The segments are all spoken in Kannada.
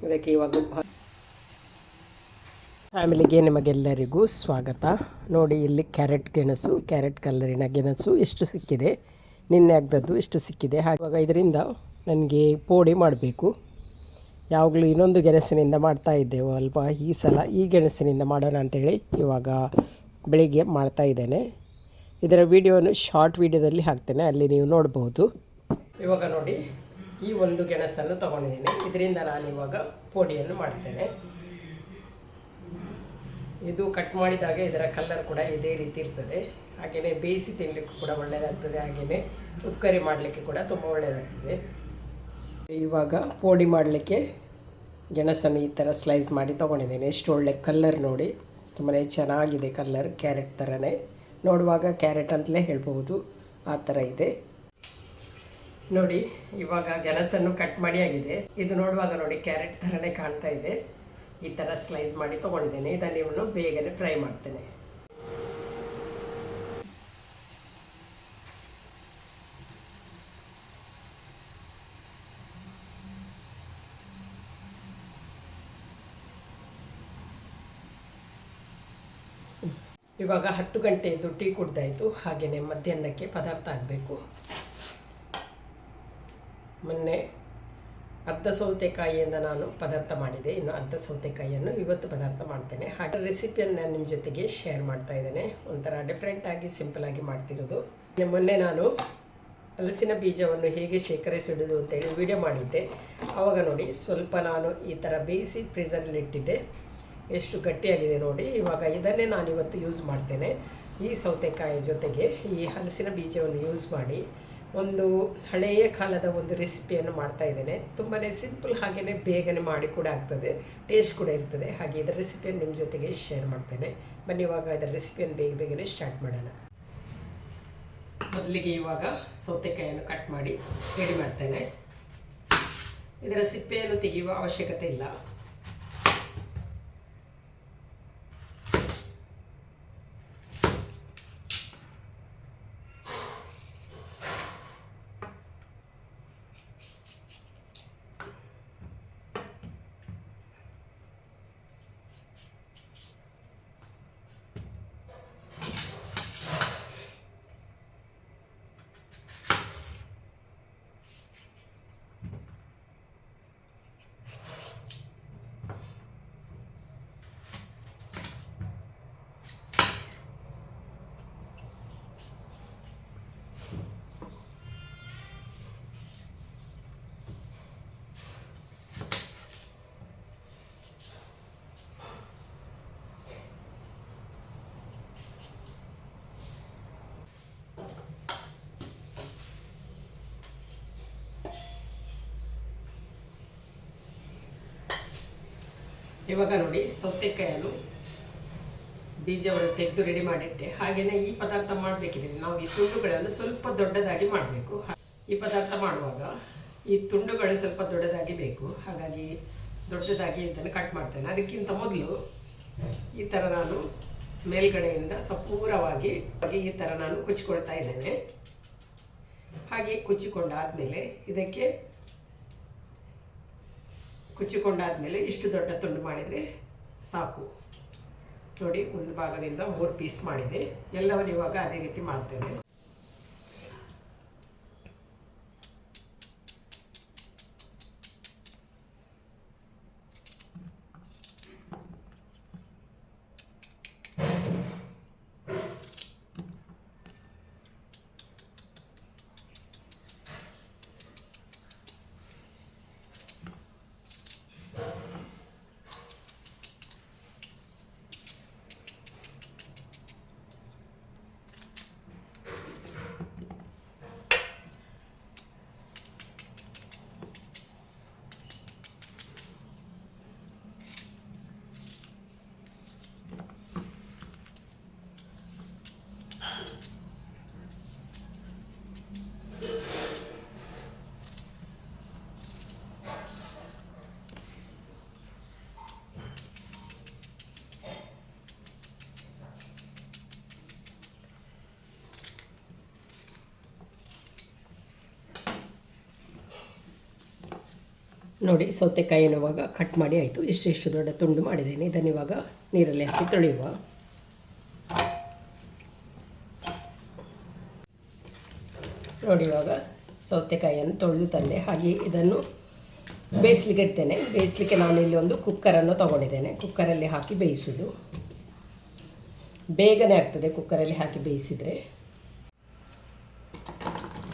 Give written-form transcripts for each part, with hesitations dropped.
ಇದಕ್ಕೆ ಇವಾಗ ಫ್ಯಾಮಿಲಿಗೆ ನಿಮಗೆಲ್ಲರಿಗೂ ಸ್ವಾಗತ. ನೋಡಿ, ಇಲ್ಲಿ ಕ್ಯಾರೆಟ್ ಕಲರಿನ ಗೆಣಸು ಎಷ್ಟು ಸಿಕ್ಕಿದೆ. ನಿನ್ನೆ ಆಗದದ್ದು ಎಷ್ಟು ಸಿಕ್ಕಿದೆ. ಹಾಗಾಗಿ ಇದರಿಂದ ನನಗೆ ಪೋಡಿ ಮಾಡಬೇಕು. ಯಾವಾಗಲೂ ಇನ್ನೊಂದು ಗೆಣಸಿನಿಂದ ಮಾಡ್ತಾ ಇದ್ದೆವು ಅಲ್ವಾ, ಈ ಸಲ ಈ ಗೆಣಸಿನಿಂದ ಮಾಡೋಣ ಅಂಥೇಳಿ ಇವಾಗ ಬೆಳಿಗ್ಗೆ ಮಾಡ್ತಾ ಇದ್ದೇನೆ. ಇದರ ವಿಡಿಯೋವನ್ನು ಶಾರ್ಟ್ ವಿಡಿಯೋದಲ್ಲಿ ಹಾಕ್ತೇನೆ, ಅಲ್ಲಿ ನೀವು ನೋಡಬಹುದು. ಇವಾಗ ನೋಡಿ, ಈ ಒಂದು ಗೆಣಸನ್ನು ತೊಗೊಂಡಿದ್ದೀನಿ. ಇದರಿಂದ ನಾನು ಇವಾಗ ಪೋಡಿಯನ್ನು ಮಾಡ್ತೇನೆ. ಇದು ಕಟ್ ಮಾಡಿದಾಗ ಇದರ ಕಲರ್ ಕೂಡ ಇದೇ ರೀತಿ ಇರ್ತದೆ. ಹಾಗೆಯೇ ಬೇಯಿಸಿ ತಿನ್ನಲಿಕ್ಕೂ ಕೂಡ ಒಳ್ಳೆಯದಾಗ್ತದೆ. ಹಾಗೆಯೇ ಉಪ್ಪುಕರಿ ಮಾಡಲಿಕ್ಕೆ ಕೂಡ ತುಂಬ ಒಳ್ಳೆಯದಾಗ್ತದೆ. ಇವಾಗ ಪೋಡಿ ಮಾಡಲಿಕ್ಕೆ ಗೆಣಸನ್ನು ಈ ಥರ ಸ್ಲೈಸ್ ಮಾಡಿ ತೊಗೊಂಡಿದ್ದೇನೆ. ಎಷ್ಟು ಒಳ್ಳೆ ಕಲ್ಲರ್ ನೋಡಿ, ತುಂಬಾ ಚೆನ್ನಾಗಿದೆ ಕಲ್ಲರ್. ಕ್ಯಾರೆಟ್ ಥರನೇ, ನೋಡುವಾಗ ಕ್ಯಾರೆಟ್ ಅಂತಲೇ ಹೇಳ್ಬೋದು, ಆ ಥರ ಇದೆ ನೋಡಿ. ಇವಾಗ ಗೆಣಸನ್ನು ಕಟ್ ಮಾಡಿ ಆಗಿದೆ. ಇದು ನೋಡುವಾಗ ನೋಡಿ ಕ್ಯಾರೆಟ್ ಥರನೇ ಕಾಣ್ತಾ ಇದೆ. ಈ ಥರ ಸ್ಲೈಸ್ ಮಾಡಿ ತೊಗೊಂಡಿದ್ದೇನೆ. ಇದನ್ನು ಇವನು ಬೇಗನೆ ಫ್ರೈ ಮಾಡ್ತೇನೆ. ಇವಾಗ 10 ಗಂಟೆಯದ್ದು ಟೀ ಕುಡ್ದಾಯಿತು. ಹಾಗೆಯೇ ಮಧ್ಯಾಹ್ನಕ್ಕೆ ಪದಾರ್ಥ ಆಗಬೇಕು. ಮೊನ್ನೆ ಅರ್ಧ ಸೌತೆಕಾಯಿಯಿಂದ ನಾನು ಪದಾರ್ಥ ಮಾಡಿದೆ. ಇನ್ನು ಅರ್ಧ ಸೌತೆಕಾಯಿಯನ್ನು ಇವತ್ತು ಪದಾರ್ಥ ಮಾಡ್ತೇನೆ. ಹಾಗೆ ರೆಸಿಪಿಯನ್ನು ನಾನು ನಿಮ್ಮ ಜೊತೆಗೆ ಶೇರ್ ಮಾಡ್ತಾ ಇದ್ದೇನೆ. ಒಂಥರ ಡಿಫ್ರೆಂಟಾಗಿ ಸಿಂಪಲಾಗಿ ಮಾಡ್ತಿರೋದು. ಮೊನ್ನೆ ನಾನು ಹಲಸಿನ ಬೀಜವನ್ನು ಹೇಗೆ ಶೇಖರಿಸಿಡೋದು ಅಂತೇಳಿ ವಿಡಿಯೋ ಮಾಡಿದ್ದೆ. ಆವಾಗ ನೋಡಿ ಸ್ವಲ್ಪ ನಾನು ಈ ಥರ ಬೇಯಿಸಿ ಫ್ರೀಸರಲ್ಲಿ ಇಟ್ಟಿದ್ದೆ. ಎಷ್ಟು ಗಟ್ಟಿಯಾಗಿದೆ ನೋಡಿ. ಇವಾಗ ಇದನ್ನೇ ನಾನು ಇವತ್ತು ಯೂಸ್ ಮಾಡ್ತೇನೆ. ಈ ಸೌತೆಕಾಯಿ ಜೊತೆಗೆ ಈ ಹಲಸಿನ ಬೀಜವನ್ನು ಯೂಸ್ ಮಾಡಿ ಒಂದು ಹಳೆಯ ಕಾಲದ ಒಂದು ರೆಸಿಪಿಯನ್ನು ಮಾಡ್ತಾ ಇದ್ದೇನೆ. ತುಂಬಾ ಸಿಂಪಲ್, ಹಾಗೆಯೇ ಬೇಗನೆ ಮಾಡಿ ಕೂಡ ಆಗ್ತದೆ, ಟೇಸ್ಟ್ ಕೂಡ ಇರ್ತದೆ. ಹಾಗೆ ಇದರ ರೆಸಿಪಿಯನ್ನು ನಿಮ್ಮ ಜೊತೆಗೆ ಶೇರ್ ಮಾಡ್ತೇನೆ. ಬನ್ನಿ ಇವಾಗ ಇದರ ರೆಸಿಪಿಯನ್ನು ಬೇಗನೆ ಸ್ಟಾರ್ಟ್ ಮಾಡೋಣ. ಮೊದಲಿಗೆ ಇವಾಗ ಸೌತೆಕಾಯಿಯನ್ನು ಕಟ್ ಮಾಡಿ ರೆಡಿ ಮಾಡ್ತೇನೆ. ಇದರ ಸಿಪ್ಪೆಯನ್ನು ತೆಗೆಯುವ ಅವಶ್ಯಕತೆ ಇಲ್ಲ. ಇವಾಗ ನೋಡಿ, ಸೌತೆಕಾಯನ್ನು ಬೀಜವನ್ನು ತೆಗೆದು ರೆಡಿ ಮಾಡಿಟ್ಟೆ. ಹಾಗೆಯೇ ಈ ಪದಾರ್ಥ ಮಾಡಬೇಕಿದೆ ನಾವು ಈ ತುಂಡುಗಳನ್ನು ಸ್ವಲ್ಪ ದೊಡ್ಡದಾಗಿ ಮಾಡಬೇಕು. ಈ ಪದಾರ್ಥ ಮಾಡುವಾಗ ಈ ತುಂಡುಗಳು ಸ್ವಲ್ಪ ದೊಡ್ಡದಾಗಿ ಬೇಕು. ಹಾಗಾಗಿ ದೊಡ್ಡದಾಗಿ ಇದನ್ನು ಕಟ್ ಮಾಡ್ತೇನೆ. ಅದಕ್ಕಿಂತ ಮೊದಲು ಈ ಥರ ನಾನು ಮೇಲ್ಗಡೆಯಿಂದ ಸಪೂರವಾಗಿ ಈ ಥರ ನಾನು ಕುಚ್ಚಿಕೊಳ್ತಾ ಇದ್ದೇನೆ. ಹಾಗೆ ಕುಚ್ಚಿಕೊಂಡಾದ್ಮೇಲೆ ಇಷ್ಟು ದೊಡ್ಡ ತುಂಡು ಮಾಡಿದರೆ ಸಾಕು ನೋಡಿ. ಒಂದು ಭಾಗದಿಂದ 3 ಪೀಸ್ ಮಾಡಿದೆ. ಎಲ್ಲವನ್ನು ಇವಾಗ ಅದೇ ರೀತಿ ಮಾಡ್ತೇನೆ. ನೋಡಿ ಸೌತೆಕಾಯಿನ ಇವಾಗ ಕಟ್ ಮಾಡಿ ಆಯಿತು. ಇಷ್ಟು ದೊಡ್ಡ ತುಂಡು ಮಾಡಿದ್ದೇನೆ. ಇದನ್ನು ಇವಾಗ ನೀರಲ್ಲಿ ಹಾಕಿ ತೊಳೆಯುವ. ನೋಡಿ ಇವಾಗ ಸೌತೆಕಾಯಿಯನ್ನು ತೊಳೆದು ತಂದೆ. ಹಾಗೆ ಇದನ್ನು ಬೇಯಿಸ್ಲಿಕ್ಕೆ ಇಡ್ತೇನೆ. ಬೇಯಿಸಲಿಕ್ಕೆ ನಾನು ಇಲ್ಲಿ ಒಂದು ಕುಕ್ಕರನ್ನು ತೊಗೊಂಡಿದ್ದೇನೆ. ಕುಕ್ಕರಲ್ಲಿ ಹಾಕಿ ಬೇಯಿಸೋದು ಬೇಗನೆ ಆಗ್ತದೆ ಕುಕ್ಕರಲ್ಲಿ ಹಾಕಿ ಬೇಯಿಸಿದರೆ.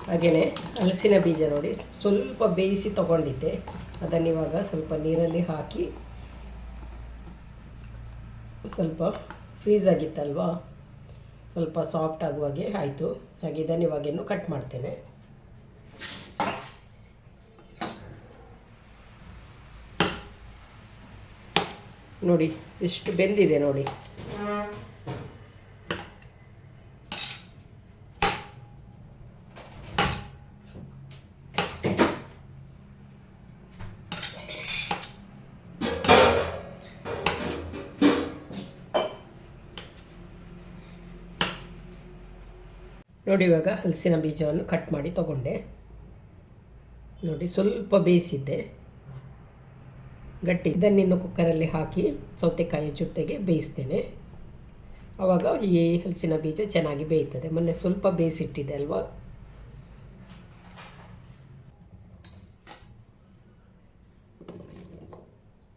ಹಾಗೆಯೇ ಹಲಸಿನ ಬೀಜ ನೋಡಿ ಸ್ವಲ್ಪ ಬೇಯಿಸಿ ತೊಗೊಂಡಿದ್ದೆ. ಅದನ್ನು ಇವಾಗ ಸ್ವಲ್ಪ ನೀರಲ್ಲಿ ಹಾಕಿ, ಸ್ವಲ್ಪ ಫ್ರೀಸ್ ಆಗಿತ್ತಲ್ವಾ, ಸ್ವಲ್ಪ ಸಾಫ್ಟ್ ಆಗುವಾಗೆ ಆಯಿತು. ಹಾಗೆ ಇದನ್ನು ಇವಾಗೇನು ಕಟ್ ಮಾಡ್ತೇನೆ. ನೋಡಿ ಎಷ್ಟು ಬೆಂದಿದೆ ನೋಡಿ. ನೋಡಿ ಇವಾಗ ಹಲಸಿನ ಬೀಜವನ್ನು ಕಟ್ ಮಾಡಿ ತಗೊಂಡೆ. ನೋಡಿ ಸ್ವಲ್ಪ ಬೇಯಿಸಿದ್ದೆ ಗಟ್ಟಿ. ಇದನ್ನಿನ್ನು ಕುಕ್ಕರಲ್ಲಿ ಹಾಕಿ ಸೌತೆಕಾಯಿ ಜೊತೆಗೆ ಬೇಯಿಸ್ತೇನೆ. ಆವಾಗ ಈ ಹಲಸಿನ ಬೀಜ ಚೆನ್ನಾಗಿ ಬೇಯ್ತದೆ. ಮೊನ್ನೆ ಸ್ವಲ್ಪ ಬೇಯಿಸಿಟ್ಟಿದೆ ಅಲ್ವಾ.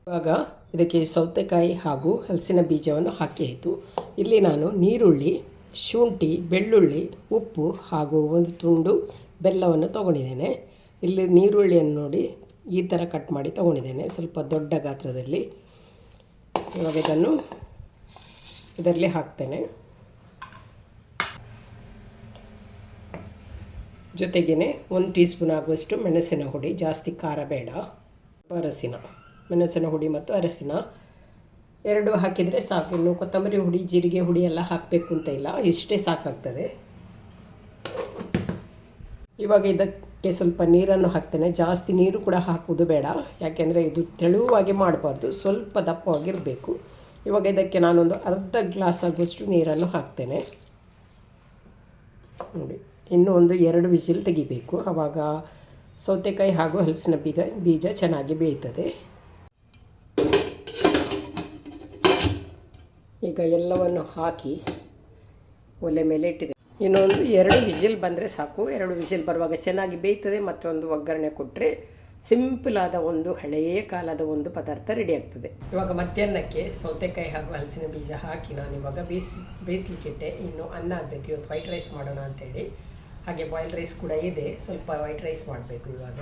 ಇವಾಗ ಇದಕ್ಕೆ ಸೌತೆಕಾಯಿ ಹಾಗೂ ಹಲಸಿನ ಬೀಜವನ್ನು ಹಾಕಿ ಆಯಿತು. ಇಲ್ಲಿ ನಾನು ನೀರುಳ್ಳಿ, ಶುಂಠಿ, ಬೆಳ್ಳುಳ್ಳಿ, ಉಪ್ಪು ಹಾಗೂ ಒಂದು ತುಂಡು ಬೆಲ್ಲವನ್ನು ತೊಗೊಂಡಿದ್ದೇನೆ. ಇಲ್ಲಿ ನೀರುಳ್ಳಿಯನ್ನು ನೋಡಿ ಈ ಥರ ಕಟ್ ಮಾಡಿ ತೊಗೊಂಡಿದ್ದೇನೆ, ಸ್ವಲ್ಪ ದೊಡ್ಡ ಗಾತ್ರದಲ್ಲಿ. ಇವಾಗ ಇದನ್ನು ಇದರಲ್ಲಿ ಹಾಕ್ತೇನೆ. ಜೊತೆಗೇ 1 ಟೀ ಸ್ಪೂನ್ ಆಗುವಷ್ಟು ಮೆಣಸಿನ ಹುಡಿ, ಜಾಸ್ತಿ ಖಾರ ಬೇಡ. ಅರಸಿನ, ಮೆಣಸಿನ ಹುಡಿ ಮತ್ತು ಅರಸಿನ 2 ಹಾಕಿದರೆ ಸಾಕು. ಇನ್ನು ಕೊತ್ತಂಬರಿ ಹುಡಿ, ಜೀರಿಗೆ ಹುಡಿ ಎಲ್ಲ ಹಾಕಬೇಕು ಅಂತ ಇಲ್ಲ, ಇಷ್ಟೇ ಸಾಕಾಗ್ತದೆ. ಇವಾಗ ಇದಕ್ಕೆ ಸ್ವಲ್ಪ ನೀರನ್ನು ಹಾಕ್ತೇನೆ. ಜಾಸ್ತಿ ನೀರು ಕೂಡ ಹಾಕುವುದು ಬೇಡ, ಯಾಕೆಂದರೆ ಇದು ತೆಳುವಾಗಿ ಮಾಡಬಾರ್ದು, ಸ್ವಲ್ಪ ದಪ್ಪವಾಗಿರಬೇಕು. ಇವಾಗ ಇದಕ್ಕೆ ನಾನೊಂದು ಅರ್ಧ ಗ್ಲಾಸ್ ಆಗುವಷ್ಟು ನೀರನ್ನು ಹಾಕ್ತೇನೆ. ನೋಡಿ ಇನ್ನೂ ಒಂದು 2 ವಿಸಿಲ್ ತೆಗಿಬೇಕು. ಆವಾಗ ಸೌತೆಕಾಯಿ ಹಾಗೂ ಹಲಸಿನ ಬೀಜ ಚೆನ್ನಾಗಿ ಬೇಯ್ತದೆ. ಈಗ ಎಲ್ಲವನ್ನು ಹಾಕಿ ಒಲೆ ಮೇಲೆ ಇಟ್ಟಿದೆ. ಇನ್ನೊಂದು 2 ವಿಸಿಲ್ ಬಂದರೆ ಸಾಕು. 2 ವಿಸಿಲ್ ಬರುವಾಗ ಚೆನ್ನಾಗಿ ಬೇಯ್ತದೆ. ಮತ್ತೊಂದು ಒಗ್ಗರಣೆ ಕೊಟ್ಟರೆ ಸಿಂಪಲಾದ ಒಂದು ಹಳೆಯ ಕಾಲದ ಒಂದು ಪದಾರ್ಥ ರೆಡಿ ಆಗ್ತದೆ. ಇವಾಗ ಮಧ್ಯಾಹ್ನಕ್ಕೆ ಸೌತೆಕಾಯಿ ಹಾಗೂ ಹಲಸಿನ ಬೀಜ ಹಾಕಿ ನಾನು ಇವಾಗ ಬೇಯಿಸ್ಲಿಕ್ಕಿಟ್ಟೆ. ಇನ್ನು ಅನ್ನ ಆಗಬೇಕು. ಇವತ್ತು ವೈಟ್ ರೈಸ್ ಮಾಡೋಣ ಅಂಥೇಳಿ. ಹಾಗೆ ಬಾಯ್ಲ್ ರೈಸ್ ಕೂಡ ಇದೆ, ಸ್ವಲ್ಪ ವೈಟ್ ರೈಸ್ ಮಾಡಬೇಕು ಇವಾಗ.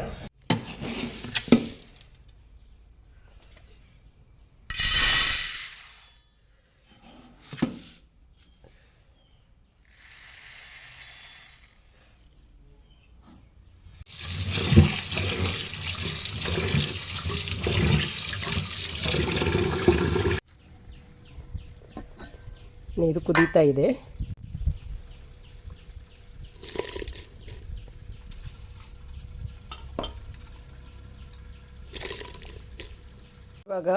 ನೀರು ಕುದೀತಾ ಇದೆ. ಇವಾಗ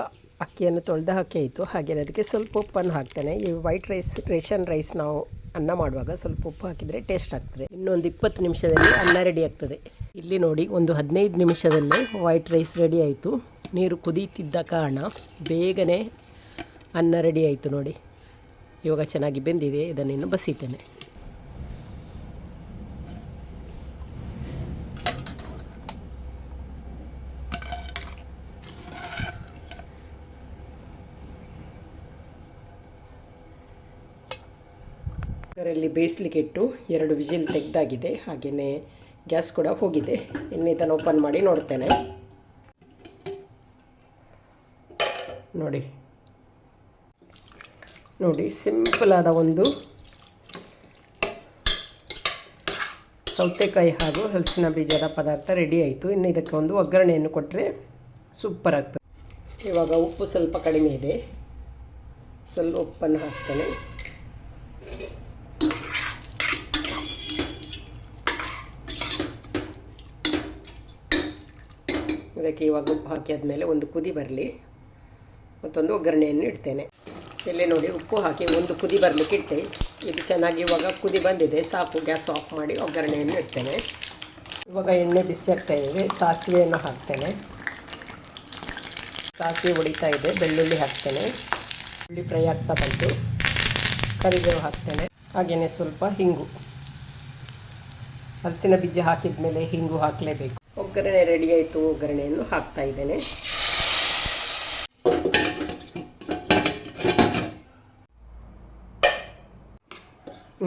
ಅಕ್ಕಿಯನ್ನು ತೊಳೆದು ಹಾಕಿ ಆಯಿತು. ಹಾಗೆ ಅದಕ್ಕೆ ಸ್ವಲ್ಪ ಉಪ್ಪನ್ನು ಹಾಕ್ತೇನೆ. ಈ ವೈಟ್ ರೈಸ್, ರೇಷನ್ ರೈಸ್ ನಾವು ಅನ್ನ ಮಾಡುವಾಗ ಸ್ವಲ್ಪ ಉಪ್ಪು ಹಾಕಿದರೆ ಟೇಸ್ಟ್ ಆಗ್ತದೆ. ಇನ್ನೊಂದು 20 ನಿಮಿಷದಲ್ಲಿ ಅನ್ನ ರೆಡಿ ಆಗ್ತದೆ. ಇಲ್ಲಿ ನೋಡಿ ಒಂದು 15 ನಿಮಿಷದಲ್ಲೇ ವೈಟ್ ರೈಸ್ ರೆಡಿ ಆಯಿತು. ನೀರು ಕುದೀತಿದ್ದ ಕಾರಣ ಬೇಗನೆ ಅನ್ನ ರೆಡಿ ಆಯಿತು ನೋಡಿ. ಇವಾಗ ಚೆನ್ನಾಗಿ ಬೆಂದಿದೆ. ಇದನ್ನಿನ್ನು ಬಸಿತೇನೆ. ಇದರಲ್ಲಿ ಬೇಯಿಸ್ಲಿಕ್ಕೆ ಇಟ್ಟು 2 ವಿಸಿಲ್ ತೆಗೆದಾಗಿದೆ. ಹಾಗೆಯೇ ಗ್ಯಾಸ್ ಕೂಡ ಹೋಗಿದೆ. ಇನ್ನು ಇದನ್ನು ಓಪನ್ ಮಾಡಿ ನೋಡ್ತೇನೆ. ನೋಡಿ ಸಿಂಪಲಾದ ಒಂದು ಸೌತೆಕಾಯಿ ಹಾಗೂ ಹಲಸಿನ ಬೀಜದ ಪದಾರ್ಥ ರೆಡಿ ಆಯಿತು. ಇನ್ನು ಇದಕ್ಕೆ ಒಂದು ಒಗ್ಗರಣೆಯನ್ನು ಕೊಟ್ಟರೆ ಸೂಪರ್ ಆಗ್ತದೆ. ಇವಾಗ ಉಪ್ಪು ಸ್ವಲ್ಪ ಕಡಿಮೆ ಇದೆ, ಸ್ವಲ್ಪ ಉಪ್ಪನ್ನು ಹಾಕ್ತೇನೆ. ಇದಕ್ಕೆ ಇವಾಗ ಉಪ್ಪು ಹಾಕಿ ಆದಮೇಲೆ ಒಂದು ಕುದಿ ಬರಲಿ, ಮತ್ತೊಂದು ಒಗ್ಗರಣೆಯನ್ನು ಇಡ್ತೇನೆ. ಇಲ್ಲಿ ನೋಡಿ ಉಪ್ಪು ಹಾಕಿ ಒಂದು ಕುದಿ ಬರಲಿಕ್ಕೆ ಇಟ್ಟೆ. ಇದು ಚೆನ್ನಾಗಿ ಇವಾಗ ಕುದಿ ಬಂದಿದೆ, ಸಾಕು. ಗ್ಯಾಸ್ ಆಫ್ ಮಾಡಿ ಒಗ್ಗರಣೆಯನ್ನು ಇಡ್ತೇನೆ. ಇವಾಗ ಎಣ್ಣೆ ಬಿಸಿ ಆಗ್ತಾ ಇದೆ. ಸಾಸಿವೆಯನ್ನು ಹಾಕ್ತೇನೆ. ಸಾಸಿವೆ ಹೊಡಿತಾ ಇದೆ, ಬೆಳ್ಳುಳ್ಳಿ ಹಾಕ್ತೇನೆ. ಬೆಳ್ಳುಳ್ಳಿ ಫ್ರೈ ಆಗ್ತಾ ಬಂತು. ಕರಿಬೇವು ಹಾಕ್ತೇನೆ, ಹಾಗೆಯೇ ಸ್ವಲ್ಪ ಹಿಂಗು. ಹಲಸಿನ ಬೀಜ ಹಾಕಿದ ಮೇಲೆ ಹಿಂಗು ಹಾಕಲೇಬೇಕು. ಒಗ್ಗರಣೆ ರೆಡಿ ಆಯಿತು. ಒಗ್ಗರಣೆಯನ್ನು ಹಾಕ್ತಾ ಇದ್ದೇನೆ.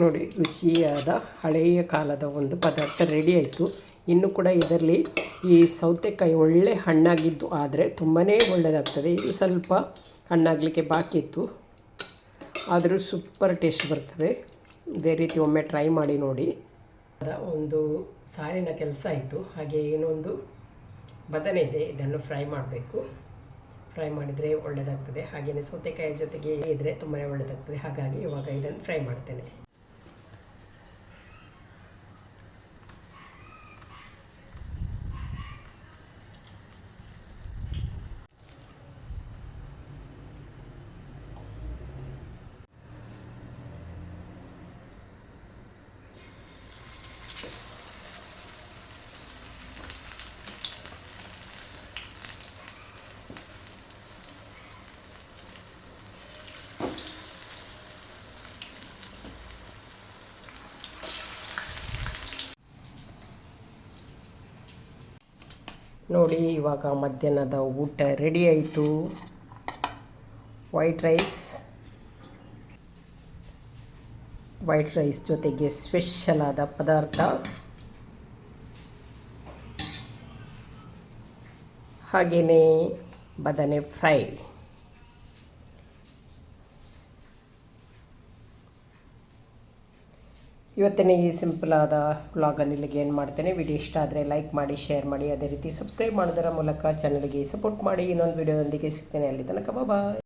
ನೋಡಿ, ರುಚಿಯಾದ ಹಳೆಯ ಕಾಲದ ಒಂದು ಪದಾರ್ಥ ರೆಡಿ ಆಯಿತು. ಇನ್ನು ಕೂಡ ಇದರಲ್ಲಿ ಈ ಸೌತೆಕಾಯಿ ಒಳ್ಳೆ ಹಣ್ಣಾಗಿದ್ದು ಆದರೆ ತುಂಬಾ ಒಳ್ಳೆಯದಾಗ್ತದೆ. ಇದು ಸ್ವಲ್ಪ ಹಣ್ಣಾಗಲಿಕ್ಕೆ ಬಾಕಿ ಇತ್ತು, ಆದರೂ ಸೂಪರ್ ಟೇಸ್ಟ್ ಬರ್ತದೆ. ಇದೇ ರೀತಿ ಒಮ್ಮೆ ಟ್ರೈ ಮಾಡಿ ನೋಡಿ. ಒಂದು ಸಾರಿನ ಕೆಲಸ ಆಯಿತು. ಹಾಗೆ ಇನ್ನೊಂದು ಬದನೆ ಇದೆ, ಇದನ್ನು ಫ್ರೈ ಮಾಡಬೇಕು. ಫ್ರೈ ಮಾಡಿದರೆ ಒಳ್ಳೆಯದಾಗ್ತದೆ. ಹಾಗೆಯೇ ಸೌತೆಕಾಯಿ ಜೊತೆಗೆ ಇದ್ದರೆ ತುಂಬಾ ಒಳ್ಳೆಯದಾಗ್ತದೆ. ಹಾಗಾಗಿ ಇವಾಗ ಇದನ್ನು ಫ್ರೈ ಮಾಡ್ತೇನೆ. ನೋಡಿ, ಇವಾಗ ಮಧ್ಯಾಹ್ನದ ಊಟ ರೆಡಿ ಆಯಿತು. ವೈಟ್ ರೈಸ್ ಜೊತೆಗೆ ಸ್ಪೆಷಲ್ ಆದ ಪದಾರ್ಥ, ಹಾಗೆಯೇ ಬದನೆ ಫ್ರೈ. ಇವತ್ತಿನ ಈ ಸಿಂಪಲ್ ಆದ ವ್ಲಾಗನ್ನು ಇಲ್ಲಿಗೆ ಏನು ಮಾಡ್ತೇನೆ. ವಿಡಿಯೋ ಇಷ್ಟ ಆದರೆ ಲೈಕ್ ಮಾಡಿ, ಶೇರ್ ಮಾಡಿ, ಅದೇ ರೀತಿ ಸಬ್ಸ್ಕ್ರೈಬ್ ಮಾಡೋದರ ಮೂಲಕ ಚಾನಲ್ಗೆ ಸಪೋರ್ಟ್ ಮಾಡಿ. ಇನ್ನೊಂದು ವಿಡಿಯೋದೊಂದಿಗೆ ಸಿಗ್ತೇನೆ. ಅಲ್ಲಿ ತನಕ ಬಾಯ್.